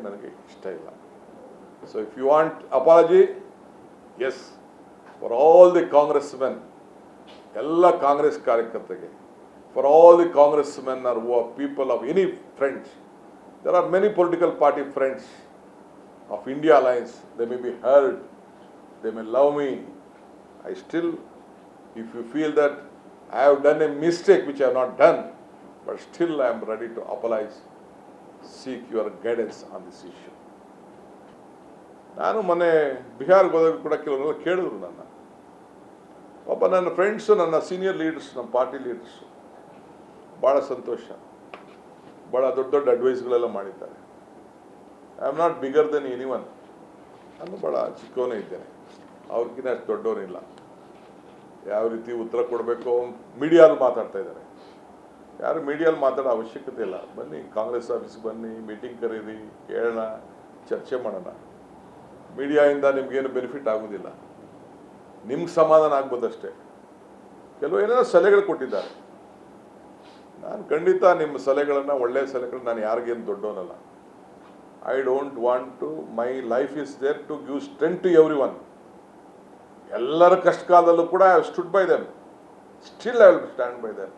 ನನಗೆ ಇಷ್ಟ ಇಲ್ಲ. So if you want apology, yes, for all the Congress men, ಎಲ್ಲ ಕಾಂಗ್ರೆಸ್ ಕಾರ್ಯಕರ್ತರಿಗೆ, for all the Congress men are who are people of any friends, there are many political party friends of India Alliance, they may be hurt, they may love me. I still, if you feel that I have done a mistake which I have not done, but still I am ready to apologize, seek your guidance on this issue. ನಾನು ಮೊನ್ನೆ ಬಿಹಾರ್ಗೆ ಹೋದಾಗ ಕೂಡ ಕೆಲವರೆಲ್ಲ ಕೇಳಿದ್ರು ನನ್ನ friends, ನನ್ನ senior leaders, ನಮ್ಮ party leaders, ಭಾಳ ಸಂತೋಷ, ಭಾಳ ದೊಡ್ಡ ದೊಡ್ಡ ಅಡ್ವೈಸ್ಗಳೆಲ್ಲ ಮಾಡಿದ್ದಾರೆ. I am not bigger then anyone, ನಾನು ಭಾಳ ಚಿಕ್ಕವನೇ ಇದ್ದೇನೆ, ಅವ್ರಿಗಿನ್ನ ಅಷ್ಟು ದೊಡ್ಡವನಿಲ್ಲ. ಯಾವ ರೀತಿ ಉತ್ತರ ಕೊಡಬೇಕು ಮೀಡಿಯಲ್ಲಿ ಮಾತಾಡ್ತಾ ಇದ್ದಾರೆ. ಯಾರು ಮೀಡಿಯಲ್ಲಿ ಮಾತಾಡೋ ಅವಶ್ಯಕತೆ ಇಲ್ಲ. ಬನ್ನಿ ಕಾಂಗ್ರೆಸ್ ಆಫೀಸ್ಗೆ ಬನ್ನಿ, ಮೀಟಿಂಗ್ ಕರೀರಿ, ಕೇಳೋಣ, ಚರ್ಚೆ ಮಾಡೋಣ. ಮೀಡಿಯಾಯಿಂದ ನಿಮ್ಗೇನು ಬೆನಿಫಿಟ್ ಆಗೋದಿಲ್ಲ, ನಿಮ್ಗೆ ಸಮಾಧಾನ ಆಗ್ಬೋದಷ್ಟೇ. ಕೆಲವು ಏನೇನೋ ಸಲಹೆಗಳು ಕೊಟ್ಟಿದ್ದಾರೆ. ನಾನು ಖಂಡಿತ ನಿಮ್ಮ ಸಲಹೆಗಳನ್ನು, ಒಳ್ಳೆಯ ಸಲಹೆಗಳನ್ನ, ನಾನು ಯಾರಿಗೇನು ದೊಡ್ಡವನಲ್ಲ. I don't want to, my life is there to give strength to everyone. ಎಲ್ಲರ ಕಷ್ಟ ಕಾಲದಲ್ಲೂ ಕೂಡ I have stood by them, still I will stand by them.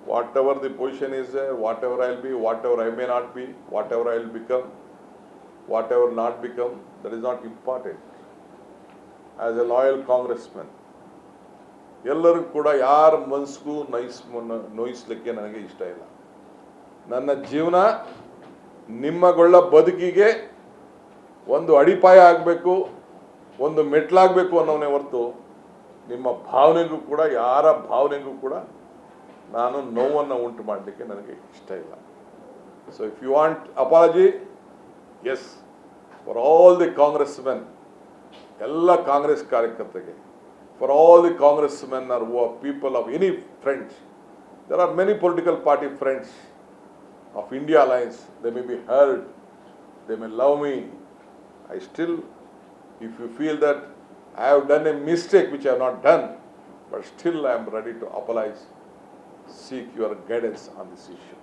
Whatever the position is there, whatever I will be, whatever I may not be, whatever I will become, whatever not become, that is not important. As a loyal Congressman, ಎಲ್ಲರಿಗೂ ಕೂಡ ಯಾರ ಮನಸ್ಸಿಗೂ ನೋಯಿಸ್ಲಿಕ್ಕೆ ನನಗೆ ಇಷ್ಟ ಇಲ್ಲ. ನನ್ನ ಜೀವನ ನಿಮ್ಮಗೊಳ್ಳ ಬದುಕಿಗೆ ಒಂದು ಅಡಿಪಾಯ ಆಗಬೇಕು, ಒಂದು ಮೆಟ್ಲಾಗಬೇಕು ಅನ್ನೋನೇ ಹೊರತು ನಿಮ್ಮ ಭಾವನೆಗೂ ಕೂಡ, ಯಾರ ಭಾವನೆಗೂ ಕೂಡ ನಾನು ನೋವನ್ನು ಉಂಟು ಮಾಡಲಿಕ್ಕೆ ನನಗೆ ಇಷ್ಟ ಇಲ್ಲ. So if you want apology, yes, for all the Congress men, ಎಲ್ಲ ಕಾಂಗ್ರೆಸ್ ಕಾರ್ಯಕರ್ತರಿಗೆ, for all the congressmen or who are people of any friends, there are many political party friends of India Alliance, they may be hurt, they may love me. I still, if you feel that I have done a mistake which I have not done, but still I am ready to apologize, seek your guidance on this issue.